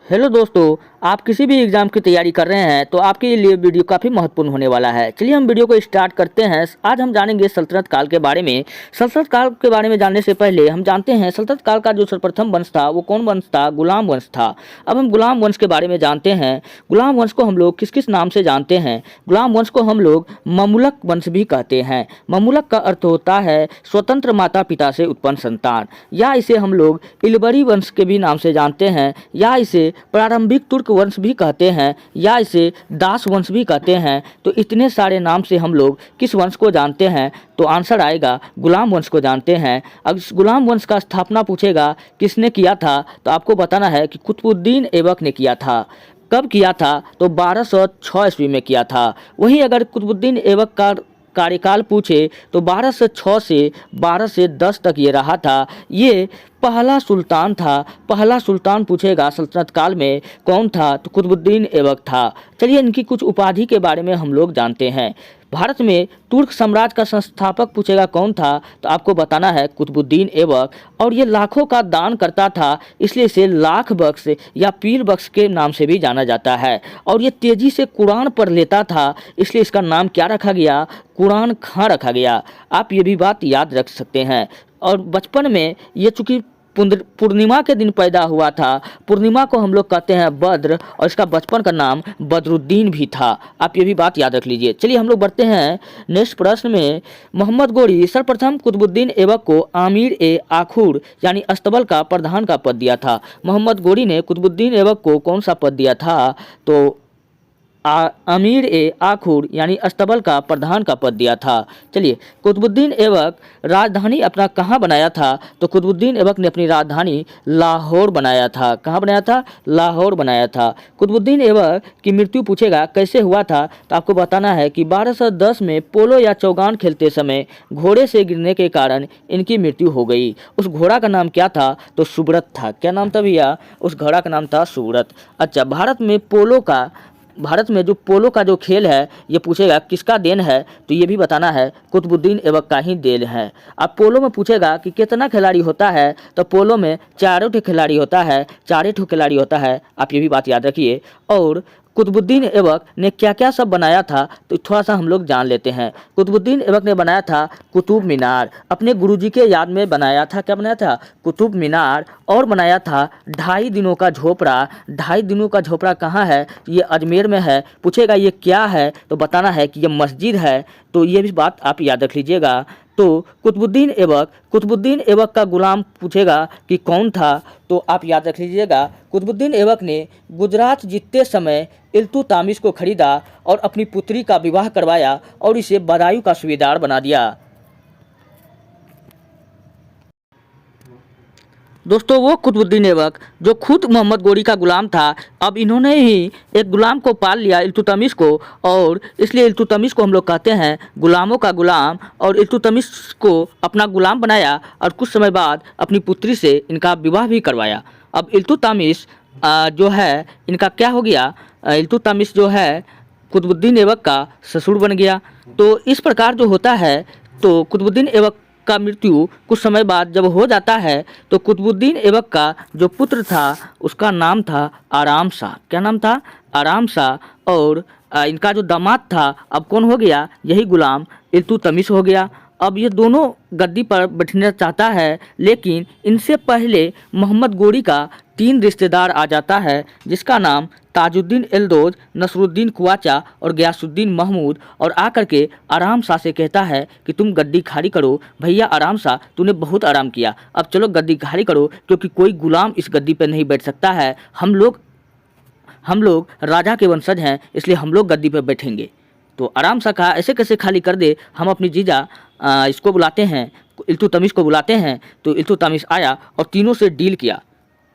Hello दोस्तों, आप किसी भी एग्ज़ाम की तैयारी कर रहे हैं तो आपके लिए वीडियो काफ़ी महत्वपूर्ण होने वाला है। चलिए हम वीडियो को स्टार्ट करते हैं। आज हम जानेंगे सल्तनत काल के बारे में। सल्तनत काल के बारे में जानने से पहले हम जानते हैं सल्तनत काल का जो सर्वप्रथम वंश था वो कौन वंश था? गुलाम वंश था। अब हम गुलाम वंश के बारे में जानते हैं। गुलाम वंश को हम लोग किस किस नाम से जानते हैं? गुलाम वंश को हम लोग ममुलक वंश भी कहते हैं। ममुलक का अर्थ होता है स्वतंत्र माता पिता से उत्पन्न संतान, या इसे हम लोग इलबरी वंश के भी नाम से जानते हैं, या इसे प्रारंभिक तुर्क वंश भी कहते हैं, या इसे दास वंश भी कहते हैं। तो इतने सारे नाम से हम लोग किस वंश को जानते हैं? तो आंसर आएगा गुलाम वंश को जानते हैं। अगर गुलाम वंश का स्थापना पूछेगा किसने किया था तो आपको बताना है कि कुतुबुद्दीन ऐबक ने किया था। कब किया था? तो 1206 ईस्वी में किया था। वहीं अगर कुतुबुद्दीन ऐबक का कार्यकाल पूछे तो 1206 से 1210 तक ये रहा था। ये पहला सुल्तान था। पहला सुल्तान पूछेगा सल्तनत काल में कौन था? तो कुतुबुद्दीन ऐबक था। चलिए इनकी कुछ उपाधि के बारे में हम लोग जानते हैं। भारत में तुर्क साम्राज्य का संस्थापक पूछेगा कौन था? तो आपको बताना है कुतुबुद्दीन ऐबक। और ये लाखों का दान करता था, इसलिए इसे लाख बख्श या पीर बख्श के नाम से भी जाना जाता है। और ये तेजी से कुरान पढ़ लेता था, इसलिए इसका नाम क्या रखा गया? कुरान खां रखा गया। आप ये भी बात याद रख सकते हैं। और बचपन में ये चूँकि पूर्णिमा के दिन पैदा हुआ था, पूर्णिमा को हम लोग कहते हैं बद्र, और इसका बचपन का नाम बदरुद्दीन भी था। आप ये भी बात याद रख लीजिए। चलिए हम लोग बढ़ते हैं नेक्स्ट प्रश्न में। मोहम्मद गोरी सर्वप्रथम कुतुबुद्दीन ऐबक को आमिर ए आखुर यानी अस्तबल का प्रधान का पद दिया था। मोहम्मद गोरी ने कुतुबुद्दीन ऐबक को कौन सा पद दिया था? तो अमीर ए आखुर यानी अस्तबल का प्रधान का पद दिया था। चलिए कुतुबुद्दीन ऐबक राजधानी अपना कहाँ बनाया था? तो कुतुबुद्दीन ऐबक ने अपनी राजधानी लाहौर बनाया था। कहाँ बनाया था? लाहौर बनाया था। कुतुबुद्दीन ऐबक की मृत्यु पूछेगा कैसे हुआ था? तो आपको बताना है कि 1210 में पोलो या चौगान खेलते समय घोड़े से गिरने के कारण इनकी मृत्यु हो गई। उस घोड़ा का नाम क्या था? तो सुब्रत था। क्या नाम था भैया? उस घोड़ा का नाम था सुब्रत। अच्छा, भारत में जो पोलो का जो खेल है ये पूछेगा किसका देन है? तो ये भी बताना है कुतुबुद्दीन ऐबक का ही देन है। अब पोलो में पूछेगा कि कितना खिलाड़ी होता है? तो पोलो में चारों खिलाड़ी होता है, चारों खिलाड़ी होता है। आप ये भी बात याद रखिए। और कुतुबुद्दीन ऐबक ने क्या क्या सब बनाया था तो थोड़ा सा हम लोग जान लेते हैं। कुतुबुद्दीन ऐबक ने बनाया था कुतुब मीनार, अपने गुरुजी के याद में बनाया था। क्या बनाया था? कुतुब मीनार। और बनाया था 2.5 दिनों का झोपड़ा। 2.5 दिनों का झोपड़ा कहाँ है? ये अजमेर में है। पूछेगा ये क्या है? तो बताना है कि ये मस्जिद है। तो ये भी बात आप याद रख लीजिएगा। तो कुतुबुद्दीन ऐबक का गुलाम पूछेगा कि कौन था? तो आप याद रख लीजिएगा कुतुबुद्दीन ऐबक ने गुजरात जीतते समय इल्तुतमिश को खरीदा और अपनी पुत्री का विवाह करवाया और इसे बदायूं का सूबेदार बना दिया। दोस्तों वो कुतुबुद्दीन ऐबक जो खुद मोहम्मद गोरी का गुलाम था, अब इन्होंने ही एक गुलाम को पाल लिया इल्तुतमिश को, और इसलिए इल्तुतमिश को हम लोग कहते हैं गुलामों का गुलाम। और इल्तुतमिश को अपना गुलाम बनाया और कुछ समय बाद अपनी पुत्री से इनका विवाह भी करवाया। अब इल्तुतमिश जो है इनका क्या हो गया? इल्तुतमिश जो है कुतुबुद्दीन ऐबक का ससुर बन गया। तो इस प्रकार जो होता है, तो कुतुबुद्दीन ऐबक का मृत्यु कुछ समय बाद जब हो जाता है तो कुतुबुद्दीन ऐबक का जो पुत्र था उसका नाम था आराम शाह। क्या नाम था? आराम शाह। और इनका जो दामाद था अब कौन हो गया? यही गुलाम इल्तुतमिश हो गया। अब ये दोनों गद्दी पर बैठना चाहता है, लेकिन इनसे पहले मोहम्मद गोरी का 3 रिश्तेदार आ जाता है जिसका नाम ताजुद्दीन एल्दोज, नसरुद्दीन कुआचा और गयासुद्दीन महमूद, और आकर के आराम शाह से कहता है कि तुम गद्दी खाली करो। भैया आराम शाह, तूने बहुत आराम किया, अब चलो गद्दी खाली करो, क्योंकि कोई गुलाम इस गद्दी पर नहीं बैठ सकता है। हम लोग राजा के वंशज हैं, इसलिए हम लोग गद्दी पर बैठेंगे। तो आराम शाह कहा ऐसे कैसे खाली कर दे, हम अपनी जीजा इसको बुलाते हैं, इल्तुतमिश को बुलाते हैं। तो इल्तुतमिश आया और तीनों से डील किया।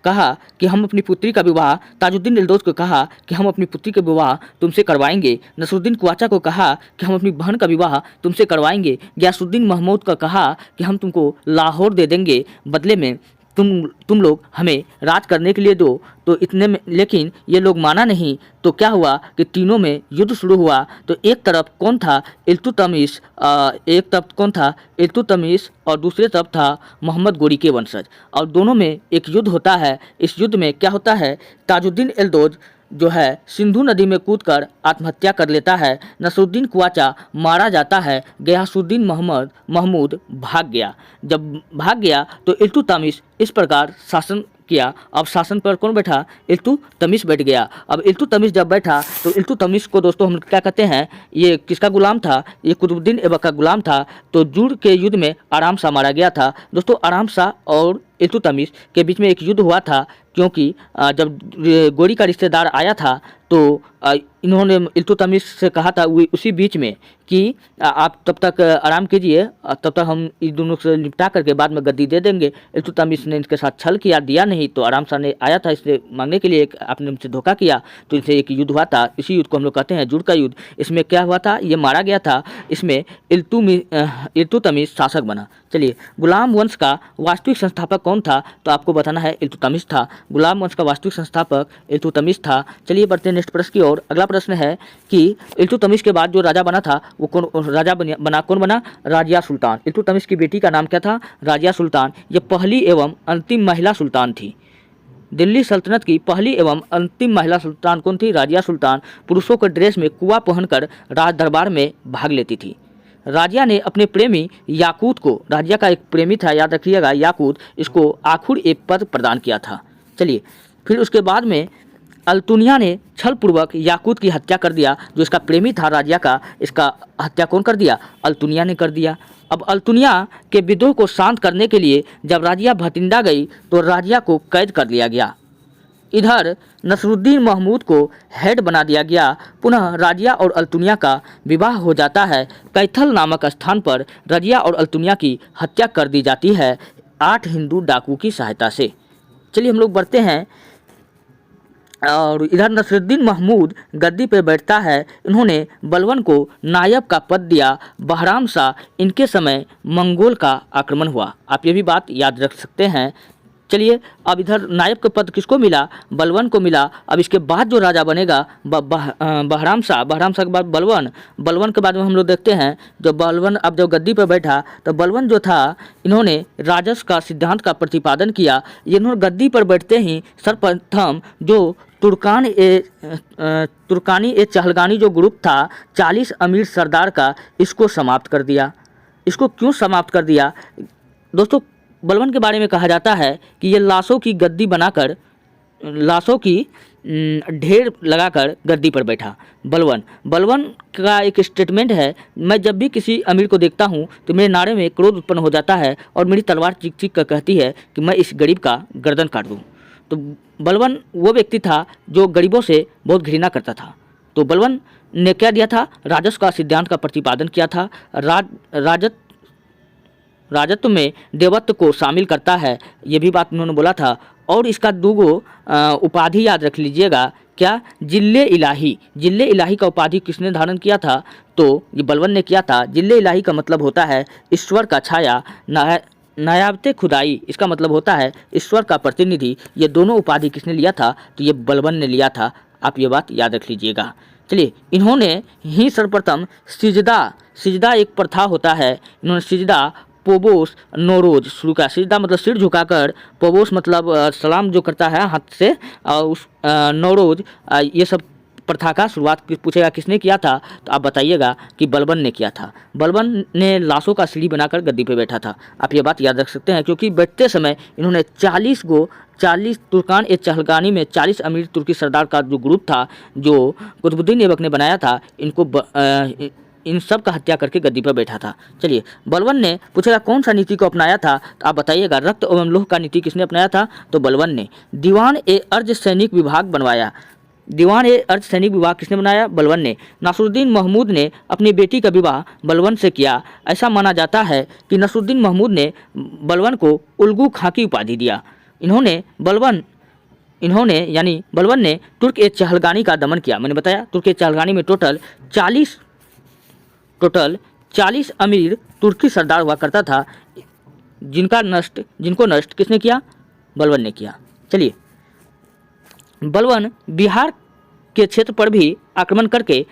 कहा कि हम अपनी पुत्री का विवाह, ताजुद्दीन एल्दोज को कहा कि हम अपनी पुत्री का विवाह तुमसे करवाएंगे। नसरुद्दीन कुआचा को कहा कि हम अपनी बहन का विवाह तुमसे करवाएंगे। गयासुद्दीन महमूद को कहा कि हम तुमको लाहौर दे देंगे बदले में। तुम लोग हमें राज करने के लिए दो। तो इतने में लेकिन ये लोग माना नहीं। तो क्या हुआ कि तीनों में युद्ध शुरू हुआ। तो एक तरफ कौन था, इल्तुतमिश, एक तरफ कौन था, इल्तुतमिश, और दूसरे तरफ था मोहम्मद गोरी के वंशज, और दोनों में एक युद्ध होता है। इस युद्ध में क्या होता है, ताजुद्दीन एल्दोज जो है सिंधु नदी में कूदकर आत्महत्या कर लेता है। नसरुद्दीन कुआचा मारा जाता है। गयासुद्दीन महमूद भाग गया। जब भाग गया तो इल्तुतमिश इस प्रकार शासन किया। अब शासन पर कौन बैठा, इल्तुतमिश बैठ गया। अब इल्तुतमिश जब बैठा तो इल्तुतमिश को दोस्तों हम क्या कहते हैं, ये किसका गुलाम था, ये कुतुबुद्दीन ऐबक का गुलाम था। तो जुड़ के युद्ध में आराम शाह मारा गया था। दोस्तों आराम शाह और इल्तुतमिश के बीच में एक युद्ध हुआ था, क्योंकि जब गोरी का रिश्तेदार आया था तो इन्होंने इल्तुतमिश से कहा था उसी बीच में कि आप तब तक आराम कीजिए, तब तक हम इन दोनों से निपटा करके बाद में गद्दी दे देंगे। इल्तुतमिश ने इनके साथ छल किया, दिया नहीं। तो आराम शाह ने आया था इससे मांगने के लिए, आपने हमसे धोखा किया। तो इनसे एक युद्ध हुआ था। इसी युद्ध को हम लोग कहते हैं जुड़ का युद्ध। इसमें क्या हुआ था, ये मारा गया था। इसमें इल्तुतमिश शासक बना। चलिए, गुलाम वंश का वास्तविक संस्थापक कौन था, तो आपको बताना है इल्तुतमिश था। गुलाम वंश का वास्तविक संस्थापक इल्तुतमिश था। चलिए बढ़ते हैं नेक्स्ट प्रश्न की ओर। अगला प्रश्न है कि इल्तुतमिश के बाद जो राजा बना था वो कौन राजा कौन बना, राजिया सुल्तान। इल्तुतमिश की बेटी का नाम क्या था, राजिया सुल्तान। ये पहली एवं अंतिम महिला सुल्तान थी। दिल्ली सल्तनत की पहली एवं अंतिम महिला सुल्तान कौन थी, राजिया सुल्तान। पुरुषों के ड्रेस में कुआ पहनकर राज दरबार में भाग लेती थी। राजिया ने अपने प्रेमी याकूत को, राजिया का एक प्रेमी था याद रखिएगा याकूत, इसको आखुर एक पद प्रदान किया था। चलिए, फिर उसके बाद में अल्तुनिया ने छलपूर्वक याकूत की हत्या कर दिया। जो इसका प्रेमी था राजिया का, इसका हत्या कौन कर दिया, अल्तुनिया ने कर दिया। अब अल्तुनिया के विद्रोह को शांत करने के लिए जब राजिया भटिंडा गई तो राजिया को कैद कर लिया गया। इधर नसरुद्दीन महमूद को हेड बना दिया गया। पुनः राजिया और अल्तुनिया का विवाह हो जाता है। कैथल नामक स्थान पर राजिया और अल्तुनिया की हत्या कर दी जाती है 8 हिंदू डाकू की सहायता से। चलिए हम लोग बढ़ते हैं। और इधर नसरुद्दीन महमूद गद्दी पर बैठता है। इन्होंने बलवन को नायब का पद दिया। बहराम शाह इनके समय मंगोल का आक्रमण हुआ। आप ये भी बात याद रख सकते हैं। चलिए, अब इधर नायब का पद किसको मिला, बलवन को मिला। अब इसके बाद जो राजा बनेगा बहराम शाह के बाद बलवन के बाद में हम लोग देखते हैं जो बलवन अब जब गद्दी पर बैठा तो बलवन जो था इन्होंने राजस्व का सिद्धांत का प्रतिपादन किया। इन्होंने गद्दी पर बैठते ही सर्वप्रथम जो तुर्कानी ए चहलगानी जो ग्रुप था 40 अमीर सरदार का, इसको समाप्त कर दिया। इसको क्यों समाप्त कर दिया दोस्तों, बलवन के बारे में कहा जाता है कि ये लाशों की गद्दी बनाकर, लाशों की ढेर लगाकर गद्दी पर बैठा। बलवन का एक स्टेटमेंट है, मैं जब भी किसी अमीर को देखता हूँ तो मेरे नारे में क्रोध उत्पन्न हो जाता है और मेरी तलवार चीख चीख कर कहती है कि मैं इस गरीब का गर्दन काट दूँ। तो बलवन वो व्यक्ति था जो गरीबों से बहुत घृणा करता था। तो बलवन ने क्या दिया था, राजस्व का सिद्धांत का प्रतिपादन किया था। राजत्व में देवत्व को शामिल करता है, ये भी बात उन्होंने बोला था। और इसका दूगो उपाधि याद रख लीजिएगा, क्या, जिल्ले इलाही का उपाधि किसने धारण किया था, तो ये बलवन ने किया था। जिल्ले इलाही का मतलब होता है ईश्वर का छाया, नायाबते खुदाई इसका मतलब होता है ईश्वर का प्रतिनिधि। ये दोनों उपाधि किसने लिया था, तो ये बलवन ने लिया था। आप ये बात याद रख लीजिएगा। चलिए, इन्होंने ही सर्वप्रथम सिजदा एक प्रथा होता है, इन्होंने सिजदा पोबोस नोरोज शुरू का। सिजदा मतलब सिर झुकाकर, पोबोस मतलब सलाम जो करता है हाथ से, उस नोरोज ये सब प्रथा का शुरुआत पूछेगा किसने किया था, तो आप बताइएगा कि बलवन ने किया था। बलवन ने लाशों का सीढ़ी बनाकर गद्दी पे बैठा था। आप ये बात याद रख सकते हैं, क्योंकि बैठते समय इन्होंने 40 तुर्कान ए चहलगानी में 40 अमीर तुर्की सरदार का जो ग्रुप था जो कुतुबुद्दीन ऐबक ने बनाया था, इनको इन सब का हत्या करके गद्दी पर बैठा था। चलिए, बलवन ने पूछेगा कौन सा नीति को अपनाया था, तो आप बताइएगा रक्त एवं लोह का नीति किसने अपनाया था, तो बलवन ने। दीवान ए अर्ध सैनिक विभाग बनवाया। दीवान ए अर्ध सैनिक विभाग किसने बनाया, बलवन ने। नसरुद्दीन महमूद ने अपनी बेटी का विवाह बलवन से किया। ऐसा माना जाता है कि नसरुद्दीन महमूद ने बलवन को उल्गू खां की उपाधि दिया। बलवन ने तुर्क ए चहलगानी का दमन किया। मैंने बताया तुर्क ए चहलगानी में टोटल 40 अमीर तुर्की सरदार हुआ करता था, जिनको नष्ट किसने किया, बलवन ने किया। चलिए, बलवन बिहार के क्षेत्र पर भी आक्रमण करके